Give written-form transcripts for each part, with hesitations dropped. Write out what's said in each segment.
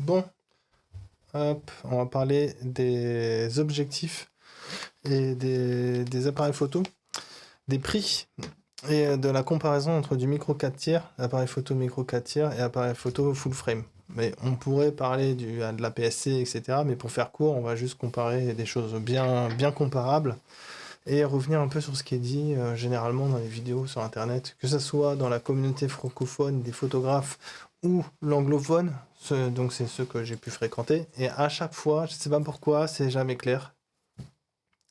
Bon, hop, on va parler des objectifs et des appareils photo, des prix et de la comparaison entre du micro 4 tiers, appareil photo micro 4 tiers et appareil photo full frame. Mais on pourrait parler de la PSC, etc. Mais pour faire court, on va juste comparer des choses bien comparables et revenir un peu sur ce qui est dit généralement dans les vidéos sur Internet, que ce soit dans la communauté francophone des photographes ou l'anglophone, donc c'est ceux que j'ai pu fréquenter. Et à chaque fois, je sais pas pourquoi, c'est jamais clair.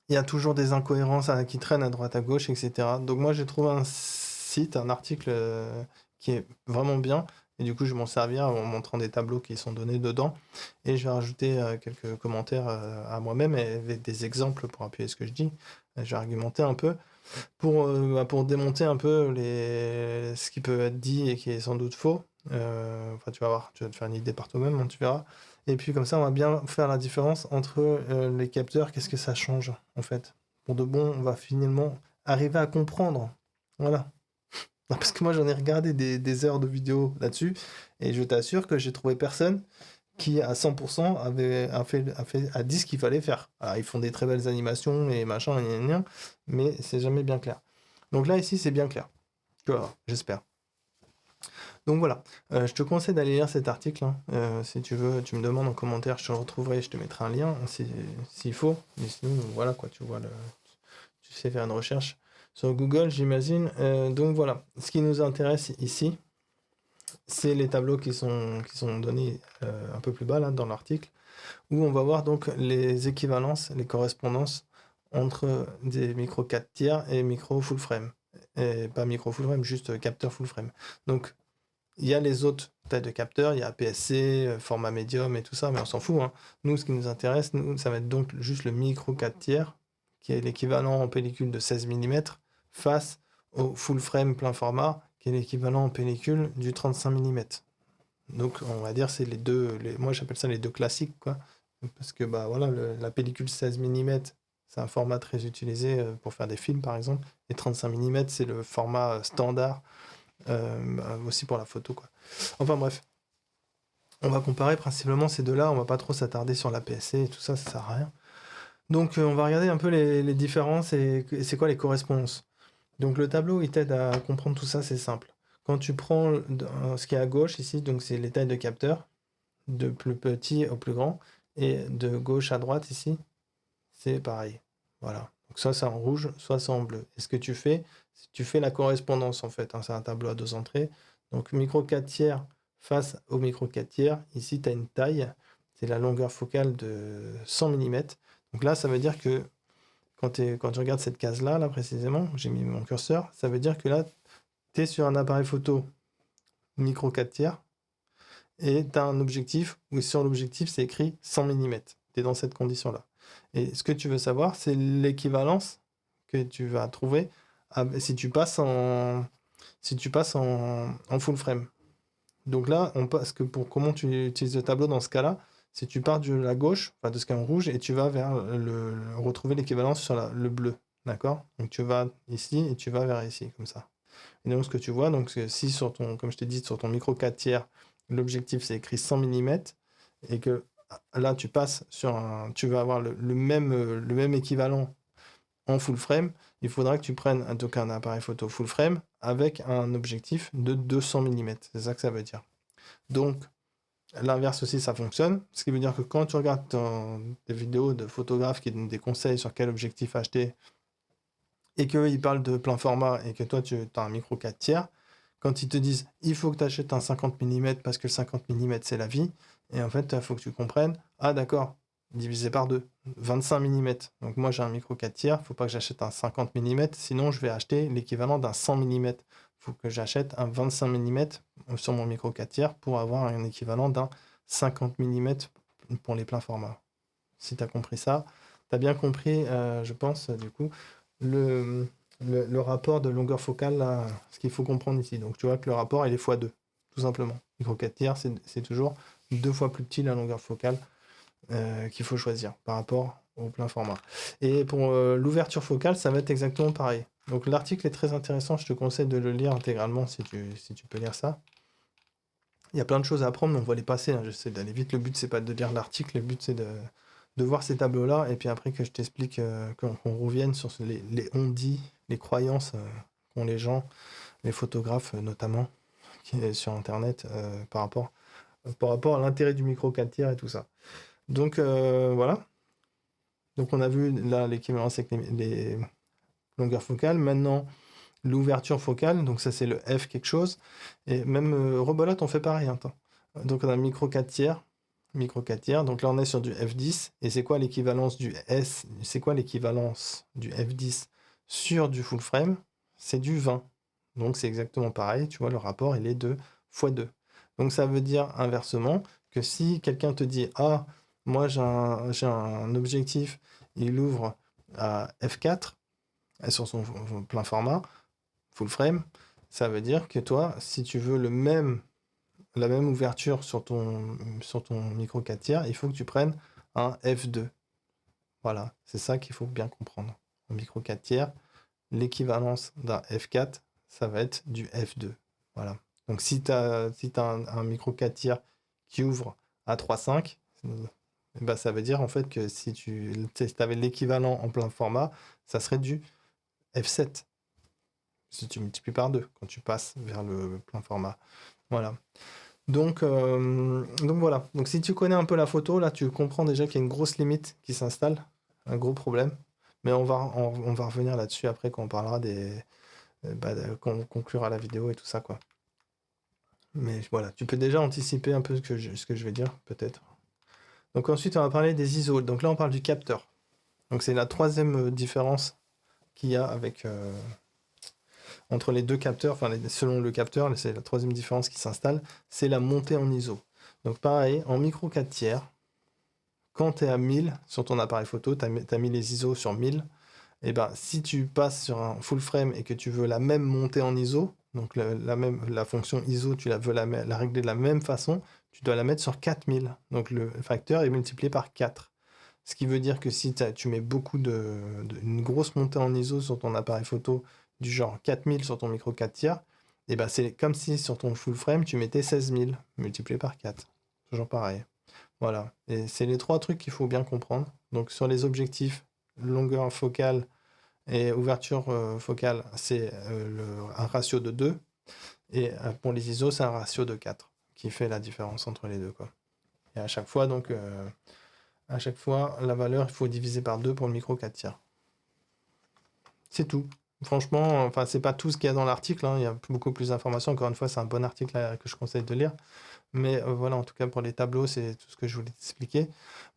Il y a toujours des incohérences qui traînent à droite à gauche, etc. Donc moi j'ai trouvé un site, un article qui est vraiment bien. Et du coup, je vais m'en servir en montrant des tableaux qui sont donnés dedans. Et je vais rajouter quelques commentaires à moi-même et avec des exemples pour appuyer ce que je dis. Je vais argumenter un peu pour démonter un peu ce qui peut être dit et qui est sans doute faux. Enfin, tu vas voir, tu vas te faire une idée par toi-même, hein, tu verras. Et puis comme ça, on va bien faire la différence entre les capteurs, qu'est-ce que ça change en fait. Pour de bon, on va finalement arriver à comprendre. Voilà. Parce que moi, j'en ai regardé des heures de vidéos là-dessus, et je t'assure que j'ai trouvé personne qui, à 100%, a dit ce qu'il fallait faire. Alors, ils font des très belles animations et machin, mais c'est jamais bien clair. Donc là, ici, c'est bien clair. Tu vois, j'espère. Donc voilà, je te conseille d'aller lire cet article, hein. Si tu veux, tu me demandes en commentaire, je te le retrouverai, je te mettrai un lien s'il faut. Mais sinon, voilà quoi, tu vois, tu sais faire une recherche sur Google, j'imagine. Donc voilà, ce qui nous intéresse ici, c'est les tableaux qui sont donnés un peu plus bas là, dans l'article, où on va voir donc les équivalences, les correspondances entre des micro 4 tiers et micro full frame. Et pas micro full frame, juste capteur full frame. Donc il y a les autres tailles de capteurs, il y a PSC, format médium et tout ça, mais on s'en fout, hein. Nous, ce qui nous intéresse, ça va être donc juste le micro 4 tiers, qui est l'équivalent en pellicule de 16 mm, face au full frame plein format, qui est l'équivalent en pellicule du 35 mm. Donc, on va dire, c'est les deux, moi j'appelle ça les deux classiques, quoi. Parce que, bah voilà, la pellicule 16 mm, c'est un format très utilisé pour faire des films, par exemple, et 35 mm, c'est le format standard aussi pour la photo, quoi. Enfin bref, on va comparer principalement ces deux-là, on va pas trop s'attarder sur la PSC et tout ça, ça sert à rien. Donc on va regarder un peu les différences et c'est quoi les correspondances. Donc le tableau, il t'aide à comprendre tout ça, c'est simple. Quand tu prends ce qui est à gauche ici, donc c'est les tailles de capteurs, de plus petit au plus grand, et de gauche à droite ici, c'est pareil. Voilà. Donc soit c'est en rouge, soit c'est en bleu. Et ce que tu fais, tu fais la correspondance en fait, hein. C'est un tableau à deux entrées. Donc micro 4 tiers face au micro 4 tiers. Ici, tu as une taille. C'est la longueur focale de 100 mm. Donc là, ça veut dire que quand tu regardes cette case-là, là précisément, j'ai mis mon curseur, ça veut dire que là, tu es sur un appareil photo micro 4 tiers et tu as un objectif où sur l'objectif, c'est écrit 100 mm. Tu es dans cette condition-là. Et ce que tu veux savoir, c'est l'équivalence que tu vas trouver si tu passes en full frame. Donc là, pour comment tu utilises le tableau dans ce cas-là, c'est tu pars de la gauche, enfin de ce qui est en rouge, et tu vas vers retrouver l'équivalence sur le bleu. D'accord? Donc tu vas ici et tu vas vers ici, comme ça. Et donc ce que tu vois, donc si comme je t'ai dit, sur ton micro 4 tiers, l'objectif c'est écrit 100 mm, et que là tu passes tu vas avoir le même équivalent en full frame, il faudra que tu prennes un appareil photo full frame avec un objectif de 200 mm. C'est ça que ça veut dire. Donc, l'inverse aussi, ça fonctionne. Ce qui veut dire que quand tu regardes des vidéos de photographes qui donnent des conseils sur quel objectif acheter et qu'ils parlent de plein format et que toi, tu as un micro 4 tiers, quand ils te disent il faut que tu achètes un 50 mm parce que le 50 mm c'est la vie, et en fait, il faut que tu comprennes, ah d'accord, divisé par 2, 25 mm. Donc moi j'ai un micro 4 tiers, il ne faut pas que j'achète un 50 mm, sinon je vais acheter l'équivalent d'un 100 mm. Il faut que j'achète un 25 mm sur mon micro 4 tiers pour avoir un équivalent d'un 50 mm pour les pleins formats. Si tu as compris ça, tu as bien compris, je pense, du coup, le rapport de longueur focale, là, ce qu'il faut comprendre ici. Donc tu vois que le rapport, il est x2, tout simplement. Micro 4 tiers, c'est toujours 2 fois plus petit la longueur focale qu'il faut choisir par rapport au plein format. Et pour l'ouverture focale, ça va être exactement pareil. Donc l'article est très intéressant, je te conseille de le lire intégralement si tu peux lire ça. Il y a plein de choses à apprendre, mais on va les passer, hein. J'essaie d'aller vite. Le but, c'est pas de lire l'article, le but, c'est de voir ces tableaux-là, et puis après que je t'explique, qu'on revienne sur les on-dit, les croyances qu'ont les gens, les photographes notamment, qui est sur Internet, par rapport à l'intérêt du micro 4 tiers et tout ça. Donc voilà. Donc on a vu là l'équivalence avec les longueurs focales. Maintenant, l'ouverture focale, donc ça c'est le F quelque chose. Et même Rebelote, on fait pareil. Attends. Donc on a micro 4 tiers. Micro 4 tiers. Donc là on est sur du F10. Et c'est quoi l'équivalence du S? C'est quoi l'équivalence du F10 sur du full frame? C'est du 20. Donc c'est exactement pareil. Tu vois, le rapport il est de x2. Donc ça veut dire inversement que si quelqu'un te dit ah, moi j'ai un objectif, il ouvre à F4 sur son plein format, full frame, ça veut dire que toi, si tu veux la même ouverture sur ton micro 4 tiers, il faut que tu prennes un F2. Voilà, c'est ça qu'il faut bien comprendre. En micro 4 tiers, l'équivalence d'un F4, ça va être du F2. Voilà. Donc si tu as, un micro 4 tiers qui ouvre à 3,5, bah, ça veut dire en fait que si tu avais l'équivalent en plein format, ça serait du F7. Si tu multiplies par 2 quand tu passes vers le plein format. Voilà. Donc voilà. Donc si tu connais un peu la photo, là tu comprends déjà qu'il y a une grosse limite qui s'installe, un gros problème. Mais on va revenir là-dessus après quand on parlera quand on conclura la vidéo et tout ça, quoi. Mais voilà, tu peux déjà anticiper un peu ce que je vais dire, peut-être. Donc ensuite, on va parler des ISO. Donc là, on parle du capteur. Donc c'est la troisième différence qu'il y a entre les deux capteurs, enfin selon le capteur, c'est la troisième différence qui s'installe, c'est la montée en ISO. Donc pareil, en micro 4 tiers, quand tu es à 1000 sur ton appareil photo, tu as mis les ISO sur 1000, et ben si tu passes sur un full frame et que tu veux la même montée en ISO, donc la fonction ISO, tu veux la régler de la même façon, tu dois la mettre sur 4000. Donc le facteur est multiplié par 4. Ce qui veut dire que si tu mets une grosse montée en ISO sur ton appareil photo, du genre 4000 sur ton micro 4 tiers, et ben c'est comme si sur ton full frame, tu mettais 16000 multiplié par 4. Toujours pareil. Voilà. Et c'est les trois trucs qu'il faut bien comprendre. Donc sur les objectifs, longueur focale et ouverture focale, c'est un ratio de 2. Et pour les ISO, c'est un ratio de 4 qui fait la différence entre les deux, quoi. Et à chaque fois, la valeur, il faut diviser par 2 pour le micro 4 tiers. C'est tout. Franchement, enfin, c'est pas tout ce qu'il y a dans l'article, hein. Il y a beaucoup plus d'informations. Encore une fois, c'est un bon article que je conseille de lire. Mais voilà, en tout cas, pour les tableaux, c'est tout ce que je voulais t'expliquer.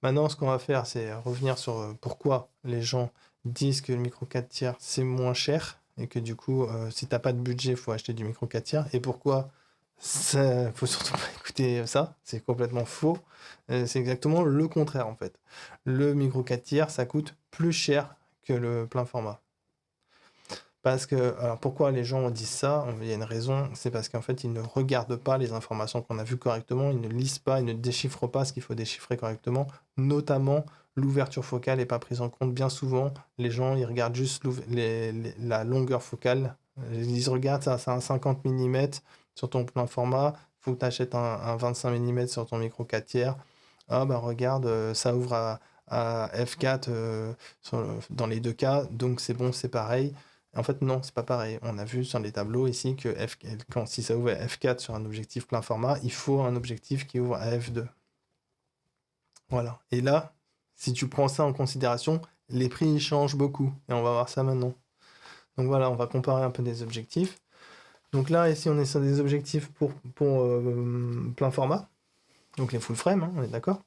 Maintenant, ce qu'on va faire, c'est revenir sur pourquoi les gens disent que le micro 4 tiers, c'est moins cher. Et que du coup, si t'as pas de budget, il faut acheter du micro 4 tiers. Et pourquoi faut surtout pas écouter ça. C'est complètement faux. C'est exactement le contraire, en fait. Le micro 4 tiers, ça coûte plus cher que le plein format. Parce que, alors pourquoi les gens disent ça? Il y a une raison, c'est parce qu'en fait, ils ne regardent pas les informations qu'on a vues correctement, ils ne lisent pas, ils ne déchiffrent pas ce qu'il faut déchiffrer correctement, notamment l'ouverture focale n'est pas prise en compte. Bien souvent, les gens, ils regardent juste la longueur focale, ils regardent ça, c'est un 50 mm sur ton plein format, il faut que tu achètes un 25 mm sur ton micro 4 tiers. Ah ben regarde, ça ouvre à f4 dans les deux cas, donc c'est bon, c'est pareil. En fait, non, c'est pas pareil. On a vu sur les tableaux ici que si ça ouvre à F4 sur un objectif plein format, il faut un objectif qui ouvre à F2. Voilà. Et là, si tu prends ça en considération, les prix changent beaucoup. Et on va voir ça maintenant. Donc voilà, on va comparer un peu des objectifs. Donc là, ici, on est sur des objectifs pour plein format. Donc les full frame, hein, on est d'accord.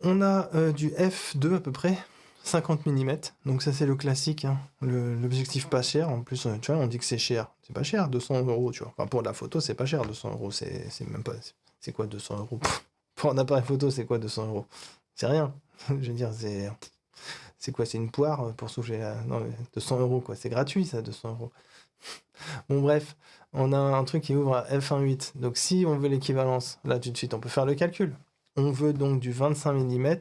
On a du F2 à peu près. 50 mm, donc ça c'est le classique, hein. L'objectif pas cher, en plus tu vois on dit que c'est cher, c'est pas cher, 200 €, tu vois, enfin, pour la photo c'est pas cher, 200 €, c'est même pas, c'est quoi 200 € pour un appareil photo, c'est quoi 200 €, c'est rien. Je veux dire, c'est quoi, c'est une poire pour souffler non, 200 € quoi, c'est gratuit ça, 200 €. Bon bref, on a un truc qui ouvre à f1.8, donc si on veut l'équivalence, là tout de suite on peut faire le calcul, on veut donc du 25 mm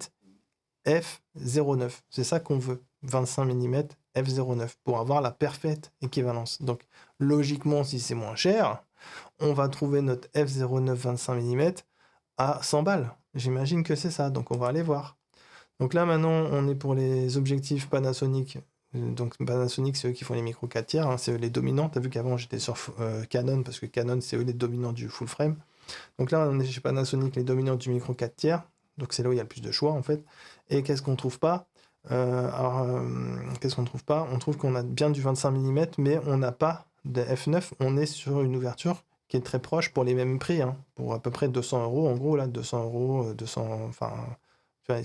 f0.9, c'est ça qu'on veut, 25 mm f0.9, pour avoir la parfaite équivalence. Donc logiquement, si c'est moins cher, on va trouver notre f09 25 mm à 100 balles. J'imagine que c'est ça, donc on va aller voir. Donc là, maintenant, on est pour les objectifs Panasonic. Donc Panasonic, c'est eux qui font les micros 4 tiers, hein, c'est eux les dominants. T'as vu qu'avant, j'étais sur Canon, parce que Canon, c'est eux les dominants du full frame. Donc là, on est chez Panasonic, les dominants du micro 4 tiers. Donc c'est là où il y a le plus de choix, en fait. Et qu'est-ce qu'on trouve pas qu'est-ce qu'on trouve pas? On trouve qu'on a bien du 25 mm, mais on n'a pas de f9. On est sur une ouverture qui est très proche pour les mêmes prix, hein, pour à peu près 200 euros. En gros, là, 200 euros, 200, enfin, tu vois,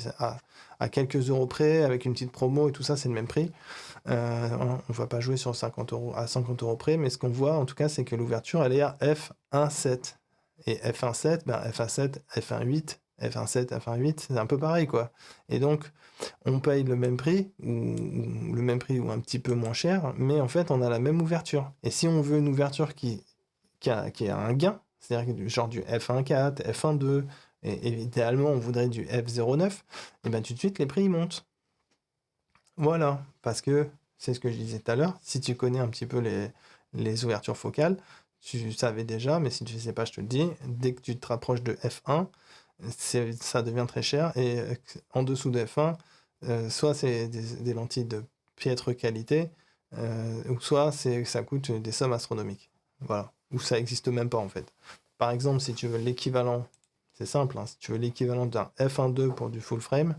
à quelques euros près, avec une petite promo et tout ça, c'est le même prix. On ne va pas jouer sur 50 euros, à 50 euros près, mais ce qu'on voit, en tout cas, c'est que l'ouverture, elle est à f1.7. Et f1.7, ben, f1.7, f1.8, f1.7, f1.8, c'est un peu pareil, quoi. Et donc, on paye le même prix, ou le même prix, ou un petit peu moins cher, mais en fait, on a la même ouverture. Et si on veut une ouverture qui a un gain, c'est-à-dire genre du f1.4, f1.2, et idéalement, on voudrait du f0.9, et bien tout de suite, les prix ils montent. Voilà, parce que c'est ce que je disais tout à l'heure, si tu connais un petit peu les ouvertures focales, tu savais déjà, mais si tu ne sais pas, je te le dis, dès que tu te rapproches de f1, ça devient très cher, et en dessous de f1, soit c'est des lentilles de piètre qualité, ou soit ça coûte des sommes astronomiques. Voilà, ou ça n'existe même pas en fait. Par exemple, si tu veux l'équivalent, c'est simple, hein, si tu veux l'équivalent d'un f1.2 pour du full frame,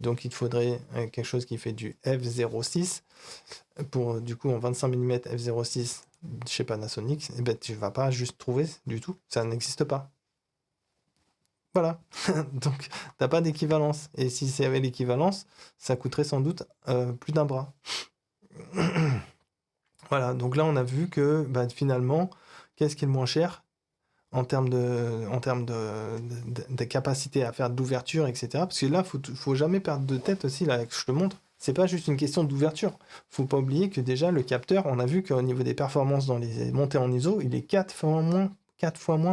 donc il te faudrait quelque chose qui fait du f0.6 pour du coup en 25 mm f0.6 chez Panasonic, et ben tu vas pas juste trouver du tout, ça n'existe pas. Voilà, donc t'as pas d'équivalence. Et si c'est avec l'équivalence, ça coûterait sans doute plus d'un bras. Voilà, donc là on a vu que bah, finalement, qu'est-ce qui est le moins cher en termes de capacité à faire d'ouverture, etc. Parce que là, faut jamais perdre de tête aussi, là, que je te montre. C'est pas juste une question d'ouverture. Faut pas oublier que déjà, le capteur, on a vu qu'au niveau des performances dans les montées en ISO, il est 4 fois moins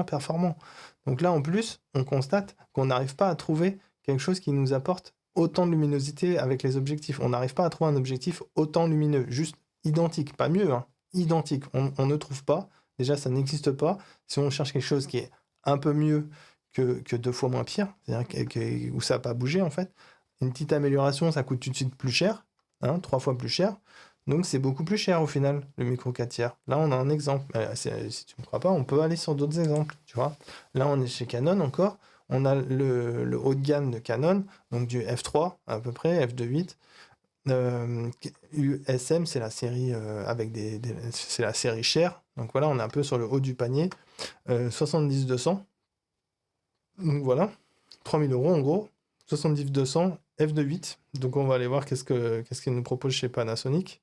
performant. Donc là, en plus, on constate qu'on n'arrive pas à trouver quelque chose qui nous apporte autant de luminosité avec les objectifs. On n'arrive pas à trouver un objectif autant lumineux, juste identique, pas mieux, hein, identique. On ne trouve pas. Déjà, ça n'existe pas. Si on cherche quelque chose qui est un peu mieux que 2 fois moins pire, c'est-à-dire où ça n'a pas bougé en fait, une petite amélioration, ça coûte tout de suite plus cher, hein, 3 fois plus cher. Donc c'est beaucoup plus cher au final, le micro 4 tiers. Là, on a un exemple. Si tu ne me crois pas, on peut aller sur d'autres exemples, tu vois. Là, on est chez Canon encore. On a le haut de gamme de Canon, donc du f3 à peu près, f2.8. USM, c'est la série c'est la série chère. Donc voilà, on est un peu sur le haut du panier. 70-200. Donc voilà, 3000 euros en gros. 70-200, f2.8. Donc on va aller voir qu'est-ce qu'il nous propose chez Panasonic.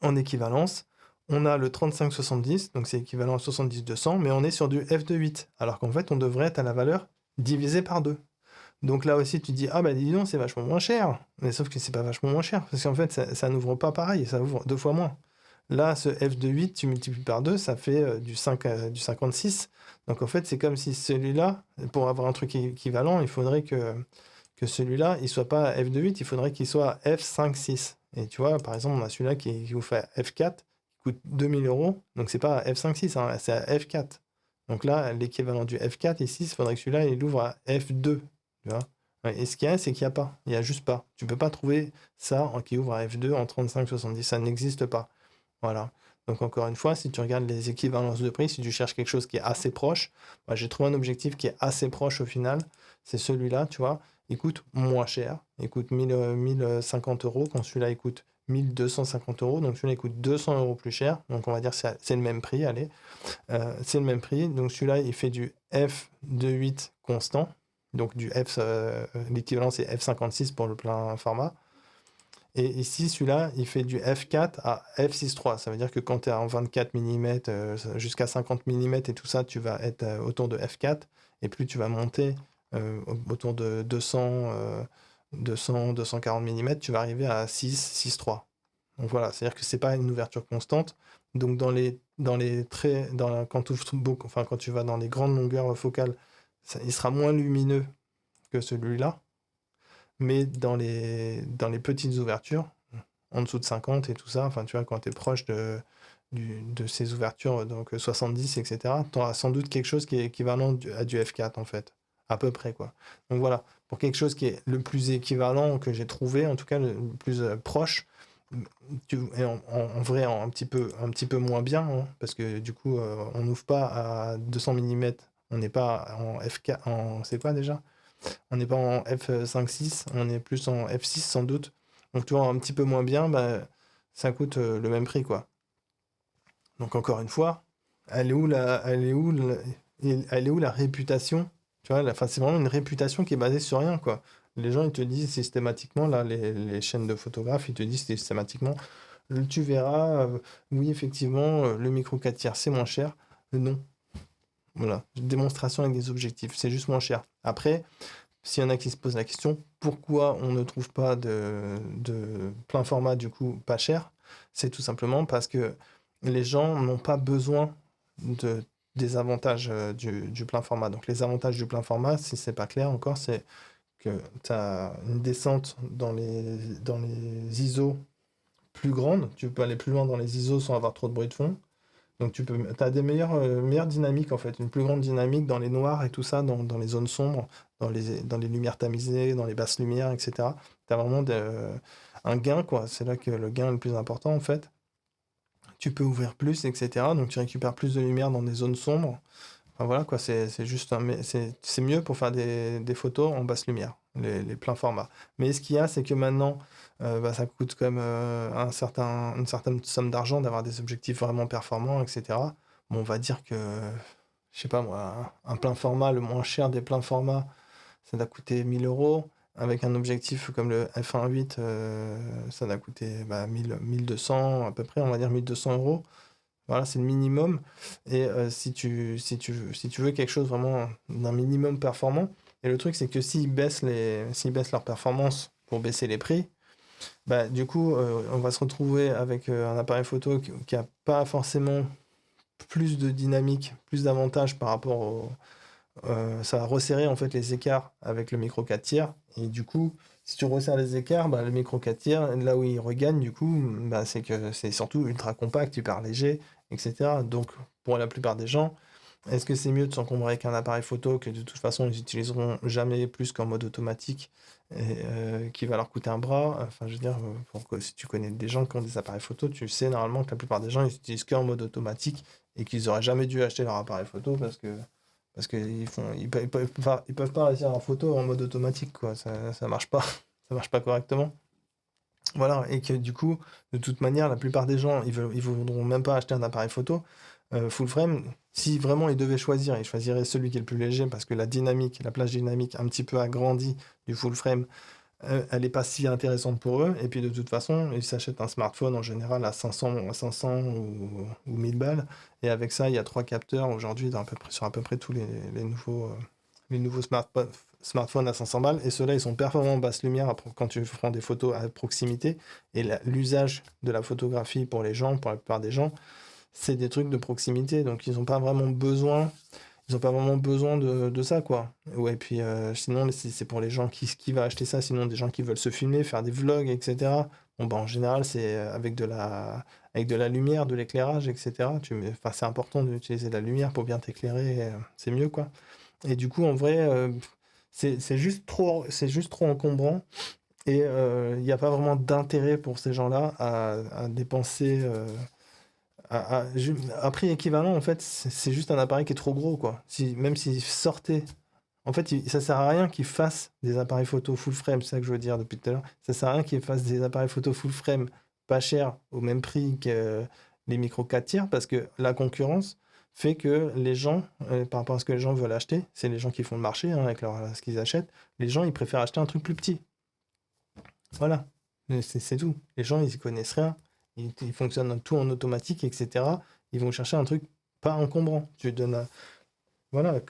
En équivalence, on a le 35-70, donc c'est équivalent à 70-200, mais on est sur du f2.8. Alors qu'en fait, on devrait être à la valeur divisée par 2. Donc là aussi, tu dis, ah bah dis donc, c'est vachement moins cher. Mais sauf que c'est pas vachement moins cher, parce qu'en fait, ça n'ouvre pas pareil, ça ouvre 2 fois moins. Là, ce f2.8, tu multiplies par 2, ça fait du 56. Donc en fait, c'est comme si celui-là, pour avoir un truc équivalent, il faudrait que celui-là, il soit pas f2.8, il faudrait qu'il soit f5.6. Et tu vois, par exemple, on a celui-là qui vous fait f4, qui coûte 2000 euros. Donc c'est pas f5.6, hein, c'est à f4. Donc là, l'équivalent du f4 ici, il faudrait que celui-là, il ouvre à f2. Tu vois. Ouais, et ce qu'il y a, c'est qu'il n'y a pas. Il n'y a juste pas. Tu peux pas trouver ça qui ouvre à f2 en 35-70. Ça n'existe pas. Voilà. Donc encore une fois, si tu regardes les équivalences de prix, si tu cherches quelque chose qui est assez proche, bah, j'ai trouvé un objectif qui est assez proche au final. C'est celui-là, tu vois. Il coûte moins cher. Il coûte 1050 euros quand celui-là il coûte 1250 euros. Donc celui-là il coûte 200 euros plus cher. Donc on va dire que c'est le même prix. Allez. C'est le même prix. Donc celui-là il fait du f2.8 constant. Donc l'équivalent c'est f56 pour le plein format. Et ici, celui-là, il fait du f4 à f6.3. Ça veut dire que quand tu es en 24 mm jusqu'à 50 mm et tout ça, tu vas être autour de f4. Et plus tu vas monter autour de 240 mm, tu vas arriver à 6.3. Donc voilà, c'est-à-dire que c'est pas une ouverture constante. Donc quand tu vas dans les grandes longueurs focales, il sera moins lumineux que celui-là. Mais dans les petites ouvertures, en dessous de 50 et tout ça, enfin tu vois, quand tu es proche de ces ouvertures, donc 70, etc., tu auras sans doute quelque chose qui est équivalent à du F4, en fait. À peu près, quoi. Donc voilà, pour quelque chose qui est le plus équivalent que j'ai trouvé, en tout cas le plus proche, et en vrai un petit peu moins bien, hein, parce que du coup, on n'ouvre pas à 200 mm, on n'est pas en F4, c'est quoi déjà? On n'est pas en F5.6, on est plus en F6 sans doute. Donc tu vois, un petit peu moins bien, bah, ça coûte le même prix, quoi. Donc encore une fois, elle est où la réputation? Tu vois, enfin, c'est vraiment une réputation qui est basée sur rien, quoi. Les gens, ils te disent systématiquement, là, les chaînes de photographes, ils te disent systématiquement, tu verras, oui, effectivement, le micro 4 tiers, c'est moins cher. Non. Voilà. Démonstration avec des objectifs, c'est juste moins cher. Après, s'il y en a qui se posent la question, pourquoi on ne trouve pas de plein format, du coup, pas cher? C'est tout simplement parce que les gens n'ont pas besoin des avantages du plein format. Donc les avantages du plein format, si c'est pas clair encore, c'est que tu as une descente dans les ISO plus grande. Tu peux aller plus loin dans les ISO sans avoir trop de bruit de fond. Donc tu as des meilleures dynamiques en fait, une plus grande dynamique dans les noirs et tout ça, dans les zones sombres, dans les lumières tamisées, dans les basses lumières, etc. Tu as vraiment un gain, quoi. C'est là que le gain est le plus important en fait. Tu peux ouvrir plus, etc. Donc tu récupères plus de lumière dans des zones sombres. Enfin voilà quoi, c'est juste c'est mieux pour faire des photos en basse lumière, les pleins formats. Mais ce qu'il y a, c'est que maintenant, bah, ça coûte quand même une certaine somme d'argent d'avoir des objectifs vraiment performants, etc. Bon, on va dire que, je sais pas moi, un plein format, le moins cher des pleins formats, ça doit coûter 1000 euros. Avec un objectif comme le f1.8, ça doit coûter 1200 à peu près, on va dire 1200 euros. Voilà, c'est le minimum. Et si tu veux quelque chose vraiment d'un minimum performant, et le truc, c'est que s'ils baissent leur performance pour baisser les prix, bah, du coup, on va se retrouver avec un appareil photo qui a pas forcément plus de dynamique, plus d'avantages par rapport ça va resserrer en fait les écarts avec le micro 4 tiers. Et du coup, si tu resserres les écarts, bah, le micro 4 tiers, là où il regagne, du coup, bah, c'est que c'est surtout ultra compact, hyper léger, etc. Donc, pour la plupart des gens, est-ce que c'est mieux de s'encombrer avec un appareil photo que de toute façon ils utiliseront jamais plus qu'en mode automatique et qui va leur coûter un bras? Enfin, je veux dire, si tu connais des gens qui ont des appareils photo, tu sais normalement que la plupart des gens ils utilisent qu'en mode automatique et qu'ils auraient jamais dû acheter leur appareil photo parce qu'ils ils peuvent pas réussir en photo en mode automatique, quoi. Ça marche pas. Ça marche pas correctement. Voilà, et que du coup, de toute manière, la plupart des gens, ils voudront même pas acheter un appareil photo full frame. Si vraiment ils devaient choisir, ils choisiraient celui qui est le plus léger parce que la plage dynamique un petit peu agrandie du full frame, elle est pas si intéressante pour eux. Et puis de toute façon, ils s'achètent un smartphone en général à 500 ou 1000 balles. Et avec ça, il y a 3 capteurs aujourd'hui sur à peu près tous les nouveaux smartphones à 500 balles. Et ceux-là, ils sont performants en basse lumière quand tu prends des photos à proximité. Et l'usage de la photographie pour les gens, pour la plupart des gens, c'est des trucs de proximité. Donc ils n'ont pas vraiment besoin. Ils ont pas vraiment besoin de ça, quoi. Ouais, et puis sinon, c'est pour les gens qui va acheter ça, sinon des gens qui veulent se filmer, faire des vlogs, etc. Bon, bah, en général, c'est avec de la lumière, de l'éclairage, etc. Enfin, c'est important d'utiliser de la lumière pour bien t'éclairer, c'est mieux, quoi. Et du coup, en vrai, c'est juste trop encombrant et il n'y a pas vraiment d'intérêt pour ces gens-là à dépenser à prix équivalent. En fait, c'est juste un appareil qui est trop gros, quoi. Même s'il sortait. En fait, ça sert à rien qu'ils fassent des appareils photo full frame, c'est ça que je veux dire depuis tout à l'heure. Ça sert à rien qu'ils fassent des appareils photo full frame pas chers au même prix que les micro 4 tiers parce que la concurrence fait que les gens, par rapport à ce que les gens veulent acheter, c'est les gens qui font le marché hein, avec ce qu'ils achètent, les gens ils préfèrent acheter un truc plus petit. Voilà, c'est tout. Les gens, ils y connaissent rien. Ils fonctionnent tout en automatique, etc. Ils vont chercher un truc pas encombrant. Voilà,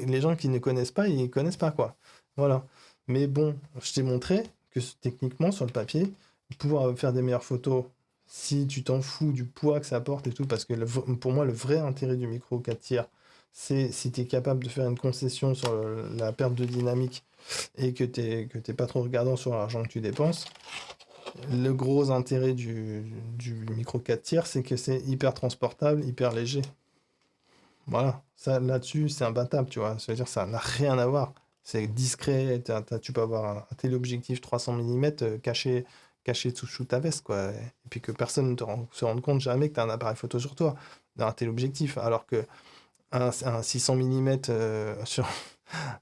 les gens qui ne connaissent pas, ils connaissent pas, quoi. Voilà. Mais bon, je t'ai montré que techniquement, sur le papier, pouvoir faire des meilleures photos, si tu t'en fous du poids que ça apporte et tout, parce que pour moi, le vrai intérêt du micro 4 tiers, c'est si tu es capable de faire une concession sur la perte de dynamique et que t'es pas trop regardant sur l'argent que tu dépenses, Le gros intérêt du micro 4 tiers, c'est que c'est hyper transportable, hyper léger. Voilà, ça là-dessus, c'est imbattable, tu vois. Ça veut dire que ça n'a rien à voir. C'est discret, tu peux avoir un téléobjectif 300 mm caché sous ta veste, quoi. Et puis que personne ne se rende compte jamais que tu as un appareil photo sur toi, un téléobjectif. Alors que un 600 mm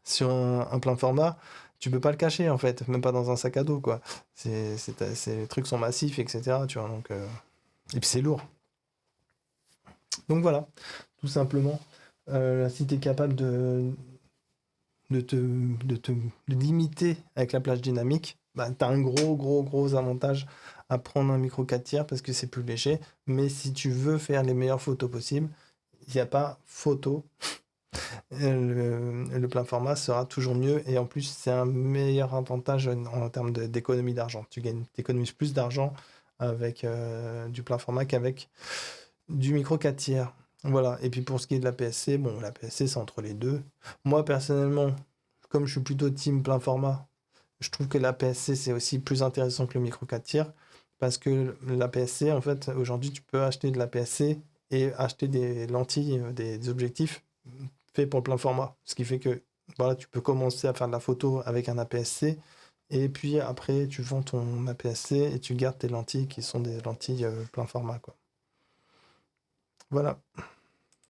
sur un plein format, tu peux pas le cacher, en fait, même pas dans un sac à dos, quoi. Les trucs sont massifs, etc., tu vois. Donc, et puis c'est lourd. Donc voilà, tout simplement. Si tu es capable de limiter avec la plage dynamique, bah, tu as un gros avantage à prendre un micro 4 tiers parce que c'est plus léger. Mais si tu veux faire les meilleures photos possibles, il n'y a pas photo. Le plein format sera toujours mieux et en plus, c'est un meilleur avantage en termes d'économie d'argent. Tu économises plus d'argent avec du plein format qu'avec du micro 4 tiers. Voilà. Et puis pour ce qui est de la PSC, bon, la PSC, c'est entre les deux. Moi, personnellement, comme je suis plutôt team plein format, je trouve que la PSC, c'est aussi plus intéressant que le micro 4 tiers. Parce que la PSC, en fait, aujourd'hui, tu peux acheter de la PSC et acheter des lentilles, des objectifs faits pour le plein format. Ce qui fait que voilà, tu peux commencer à faire de la photo avec un APS-C. Et puis après, tu vends ton APS-C et tu gardes tes lentilles qui sont des lentilles plein format, quoi. Voilà.